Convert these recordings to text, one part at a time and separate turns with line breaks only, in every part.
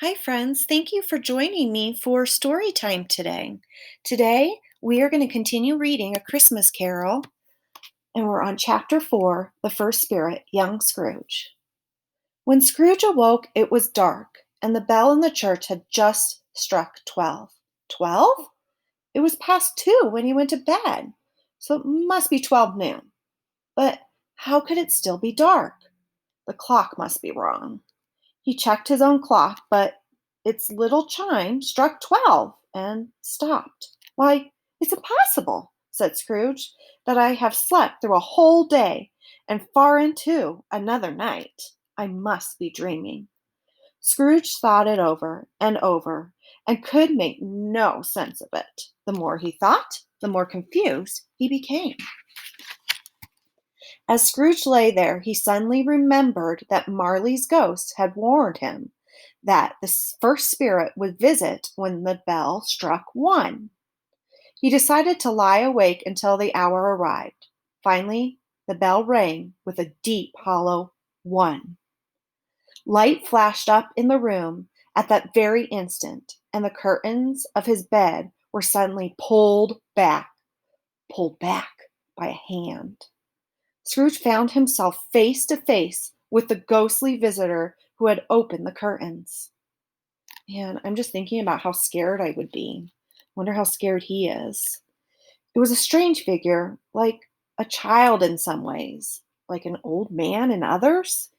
Hi, friends. Thank you for joining me for story time today. Today, we are going to continue reading A Christmas Carol, and we're on chapter 4, The First Spirit, Young Scrooge. When Scrooge awoke, it was dark, and the bell in the church had just struck 12. 12? It was past 2 when he went to bed, so it must be 12 noon. But how could it still be dark? The clock must be wrong. He checked his own clock, but its little chime struck 12 and stopped. "Why, it's impossible," said Scrooge, "that I have slept through a whole day and far into another night. I must be dreaming." Scrooge thought it over and could make no sense of it. The more he thought, the more confused he became. As Scrooge lay there, he suddenly remembered that Marley's ghost had warned him that the first spirit would visit when the bell struck 1. He decided to lie awake until the hour arrived. Finally, the bell rang with a deep, hollow 1. Light flashed up in the room at that very instant, and the curtains of his bed were suddenly pulled back by a hand. Scrooge found himself face to face with the ghostly visitor who had opened the curtains. Man, I'm just thinking about how scared I would be. Wonder how scared he is. It was a strange figure, like a child in some ways, like an old man in others.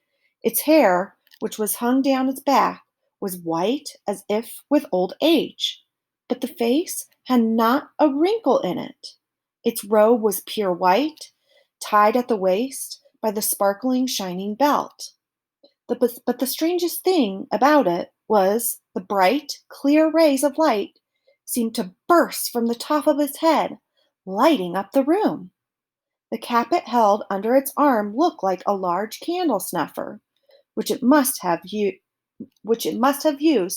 Its hair, which was hung down its back, was white as if with old age, but the face had not a wrinkle in it. Its robe was pure white, tied at the waist by the sparkling, shining belt. But the strangest thing about it was the bright, clear rays of light seemed to burst from the top of its head, lighting up the room. The cap it held under its arm looked like a large candle snuffer, which it must have used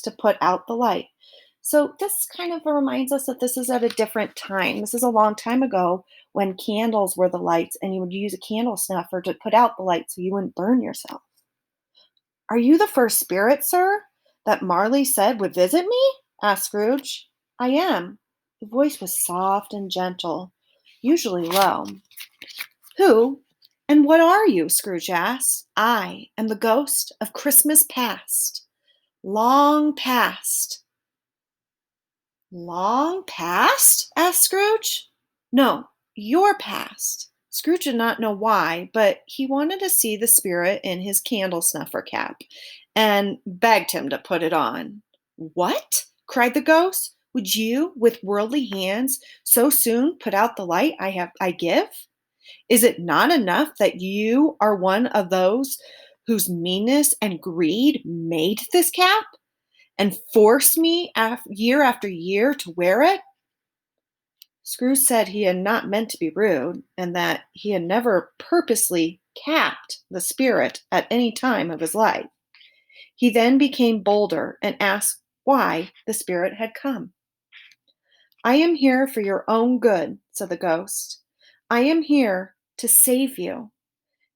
to put out the light. So this kind of reminds us that this is at a different time. This is a long time ago when candles were the lights, and you would use a candle snuffer to put out the light so you wouldn't burn yourself. "Are you the first spirit, sir, that Marley said would visit me?" asked Scrooge. "I am." The voice was soft and gentle, usually low. "Who and what are you?" Scrooge asked. "I am the ghost of Christmas past. Long past." "Long past?" asked Scrooge. "No, your past." Scrooge did not know why, but he wanted to see the spirit in his candle snuffer cap and begged him to put it on. "What?" cried the ghost. "Would you, with worldly hands, so soon put out the light I give? Is it not enough that you are one of those whose meanness and greed made this cap and forced me year after year to wear it?" Scrooge said he had not meant to be rude, and that he had never purposely capped the spirit at any time of his life. He then became bolder and asked why the spirit had come. "I am here for your own good," said the ghost. "I am here to save you.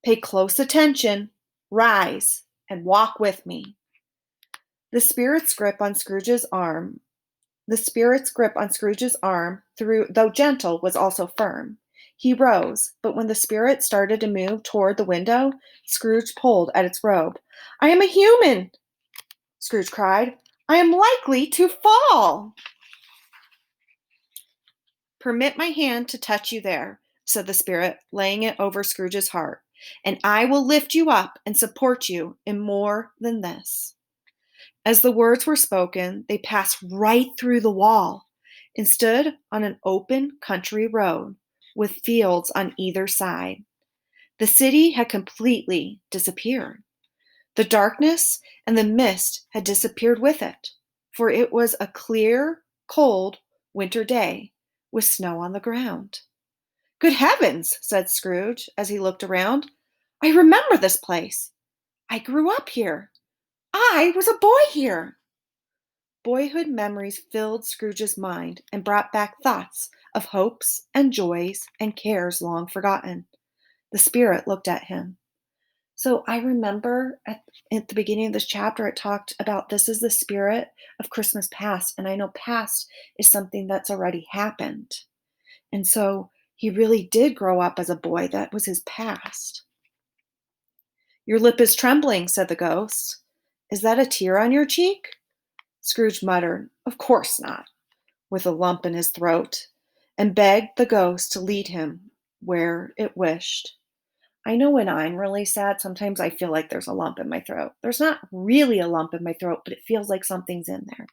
Pay close attention, rise, and walk with me." The spirit's grip on Scrooge's arm The spirit's grip on Scrooge's arm, though gentle, was also firm. He rose, but when the spirit started to move toward the window, Scrooge pulled at its robe. "I am a human!" Scrooge cried. "I am likely to fall." "Permit my hand to touch you there," said the spirit, laying it over Scrooge's heart, "and I will lift you up and support you in more than this." As the words were spoken, they passed right through the wall and stood on an open country road with fields on either side. The city had completely disappeared. The darkness and the mist had disappeared with it, for it was a clear, cold winter day with snow on the ground. "Good heavens!" said Scrooge as he looked around. "I remember this place. I grew up here. I was a boy here." Boyhood memories filled Scrooge's mind and brought back thoughts of hopes and joys and cares long forgotten. The spirit looked at him. So I remember at the beginning of this chapter, it talked about this is the spirit of Christmas past. And I know past is something that's already happened. And so he really did grow up as a boy. That was his past. Your lip is trembling, said the ghost. Is that a tear on your cheek? Scrooge muttered, Of course not, with a lump in his throat, and begged the ghost to lead him where it wished. I know when I'm really sad, sometimes I feel like there's a lump in my throat. There's not really a lump in my throat, but it feels like something's in there.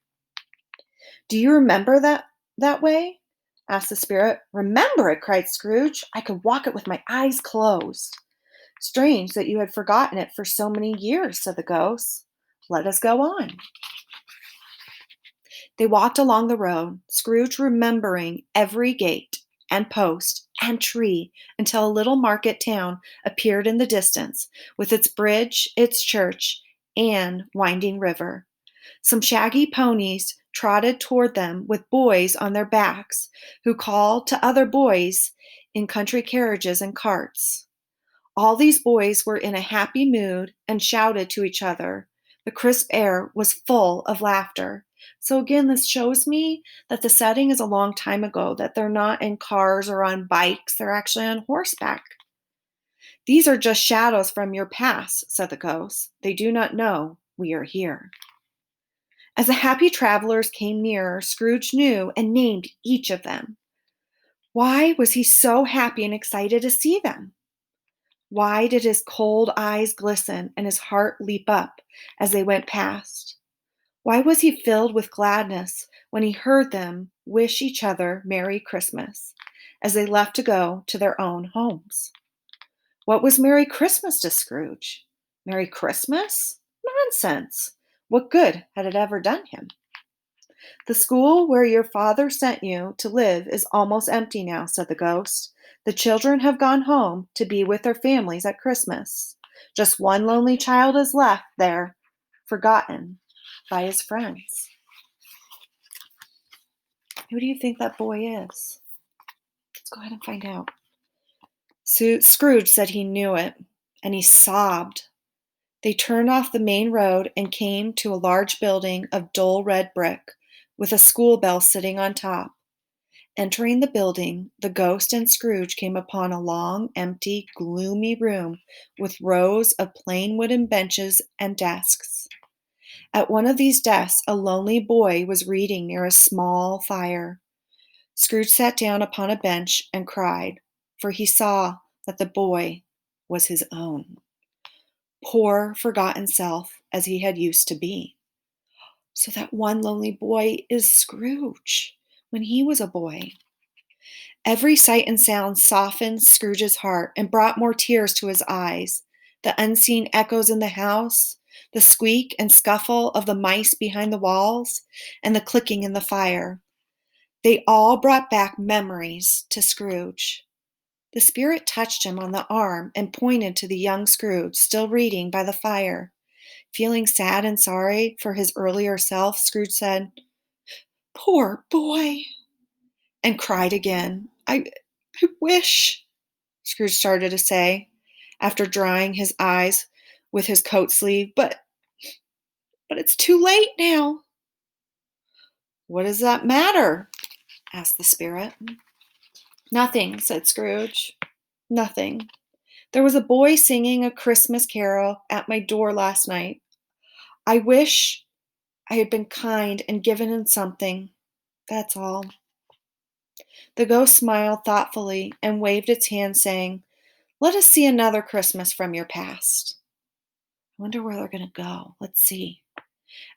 Do you remember that way? Asked the spirit. Remember it, cried Scrooge. I could walk it with my eyes closed. Strange that you had forgotten it for so many years, said the ghost. Let us go on. They walked along the road, Scrooge remembering every gate and post and tree until a little market town appeared in the distance with its bridge, its church, and winding river. Some shaggy ponies trotted toward them with boys on their backs who called to other boys in country carriages and carts. All these boys were in a happy mood and shouted to each other. The crisp air was full of laughter. So, again, this shows me that the setting is a long time ago, that they're not in cars or on bikes, they're actually on horseback. These are just shadows from your past, said the ghost. They do not know we are here. As the happy travelers came nearer, Scrooge knew and named each of them. Why was he so happy and excited to see them? Why did his cold eyes glisten and his heart leap up as they went past? Why was he filled with gladness when he heard them wish each other Merry Christmas as they left to go to their own homes? What was Merry Christmas to Scrooge? Merry Christmas? Nonsense! What good had it ever done him? The school where your father sent you to live is almost empty now, said the ghost. The children have gone home to be with their families at Christmas. Just one lonely child is left there, forgotten by his friends. Who do you think that boy is? Let's go ahead and find out. Scrooge said he knew it, and he sobbed. They turned off the main road and came to a large building of dull red brick, with a school bell sitting on top. Entering the building, the ghost and Scrooge came upon a long, empty, gloomy room with rows of plain wooden benches and desks. At one of these desks, a lonely boy was reading near a small fire. Scrooge sat down upon a bench and cried, for he saw that the boy was his own. Poor, forgotten self as he had used to be. So that one lonely boy is Scrooge when he was a boy. Every sight and sound softened Scrooge's heart and brought more tears to his eyes. The unseen echoes in the house, the squeak and scuffle of the mice behind the walls, and the clicking in the fire. They all brought back memories to Scrooge. The spirit touched him on the arm and pointed to the young Scrooge, still reading by the fire. Feeling sad and sorry for his earlier self, Scrooge said, Poor boy, and cried again. I wish, Scrooge started to say, after drying his eyes with his coat sleeve, but it's too late now. What does that matter? Asked the spirit. Nothing, said Scrooge. Nothing. There was a boy singing a Christmas carol at my door last night. I wish I had been kind and given him something. That's all. The ghost smiled thoughtfully and waved its hand, saying, Let us see another Christmas from your past. I wonder where they're going to go. Let's see.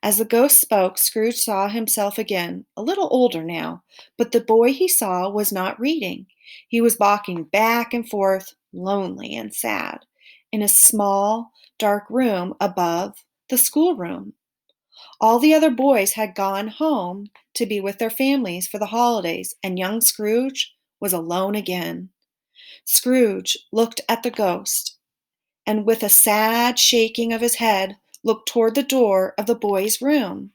As the ghost spoke, Scrooge saw himself again, a little older now, but the boy he saw was not reading. He was walking back and forth, lonely and sad, in a small, dark room above the schoolroom. All the other boys had gone home to be with their families for the holidays, and young Scrooge was alone again. Scrooge looked at the ghost, and with a sad shaking of his head, looked toward the door of the boy's room.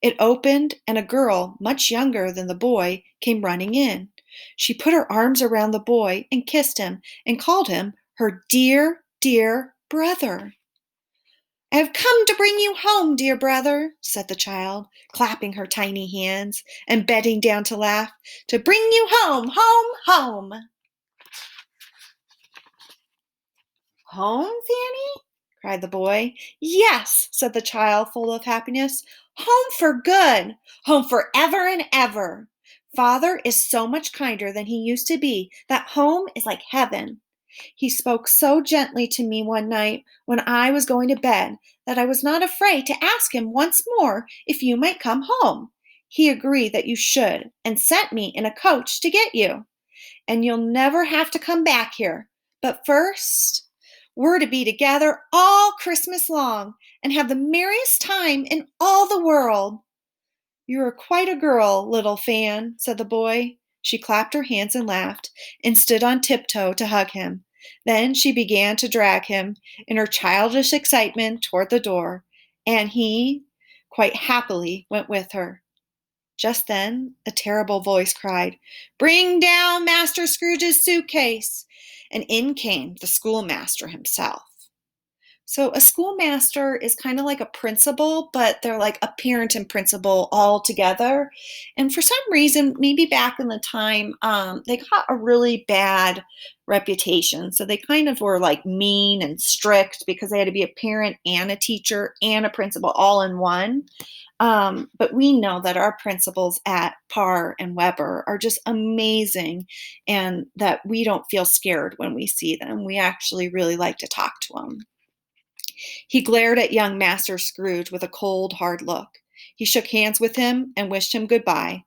It opened, and a girl, much younger than the boy, came running in. She put her arms around the boy and kissed him and called him her dear, dear brother." "I have come to bring you home, dear brother," said the child, clapping her tiny hands and bending down to laugh. "To bring you home, home, home." "Home, Fanny?" cried the boy. "Yes," said the child, full of happiness. "Home for good. Home for ever and ever. Father is so much kinder than he used to be that home is like heaven. He spoke so gently to me one night when I was going to bed that I was not afraid to ask him once more if you might come home. He agreed that you should and sent me in a coach to get you. And you'll never have to come back here. But first, we're to be together all Christmas long and have the merriest time in all the world." "You are quite a girl, little Fan," said the boy. She clapped her hands and laughed, and stood on tiptoe to hug him. Then she began to drag him, in her childish excitement, toward the door, and he, quite happily, went with her. Just then a terrible voice cried, "Bring down Master Scrooge's suitcase!" And in came the schoolmaster himself. So a schoolmaster is kind of like a principal, but they're like a parent and principal all together. And for some reason, maybe back in the time, they got a really bad reputation. So they kind of were like mean and strict because they had to be a parent and a teacher and a principal all in one. But we know that our principals at Parr and Weber are just amazing and that we don't feel scared when we see them. We actually really like to talk to them. He glared at young Master Scrooge with a cold, hard look. He shook hands with him and wished him good-bye.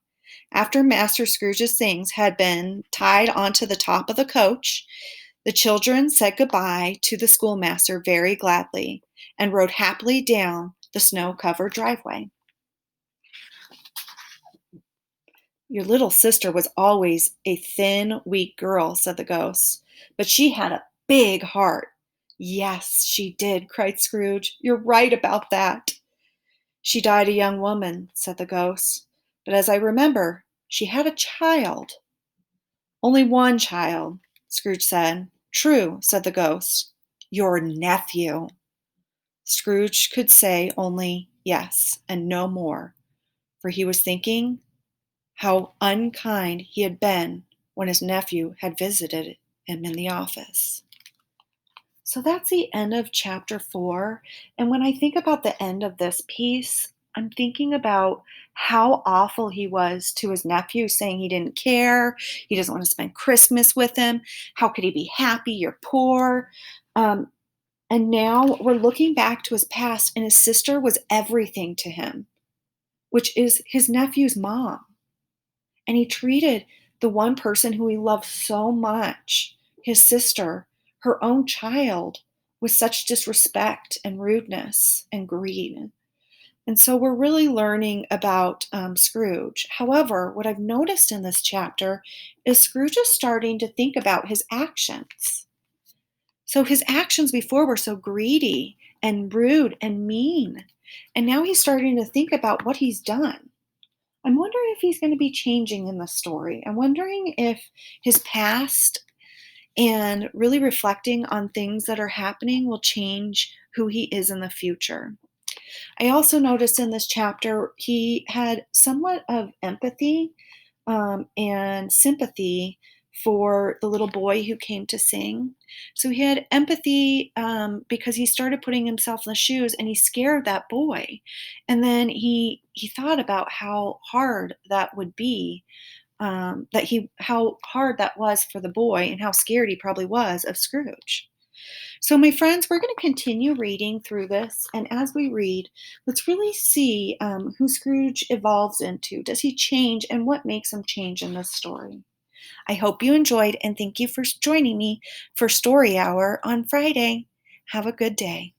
After Master Scrooge's things had been tied onto the top of the coach, the children said good-bye to the schoolmaster very gladly and rode happily down the snow-covered driveway. "Your little sister was always a thin, weak girl," said the ghost, "but she had a big heart." "Yes, she did," cried Scrooge. "You're right about that." "She died a young woman," said the ghost, "but as I remember, she had a child." "Only one child," Scrooge said. "True," said the ghost. "Your nephew." Scrooge could say only yes and no more, for he was thinking how unkind he had been when his nephew had visited him in the office. So that's the end of chapter 4. And when I think about the end of this piece, I'm thinking about how awful he was to his nephew, saying he didn't care, he doesn't want to spend Christmas with him. How could he be happy? You're poor. Um, and now we're looking back to his past, and his sister was everything to him, which is his nephew's mom. And he treated the one person who he loved so much, his sister, her own child, with such disrespect and rudeness and greed. And so we're really learning about Scrooge. However, what I've noticed in this chapter is Scrooge is starting to think about his actions. So his actions before were so greedy and rude and mean. And now he's starting to think about what he's done. I'm wondering if he's going to be changing in the story. I'm wondering if his past and really reflecting on things that are happening will change who he is in the future. I also noticed in this chapter he had somewhat of empathy and sympathy for the little boy who came to sing. So he had empathy because he started putting himself in the shoes and he scared that boy. And then he thought about how hard that would be, how hard that was for the boy and how scared he probably was of Scrooge. So, my friends, we're going to continue reading through this. And as we read, let's really see who Scrooge evolves into. Does he change and what makes him change in this story? I hope you enjoyed and thank you for joining me for Story Hour on Friday. Have a good day.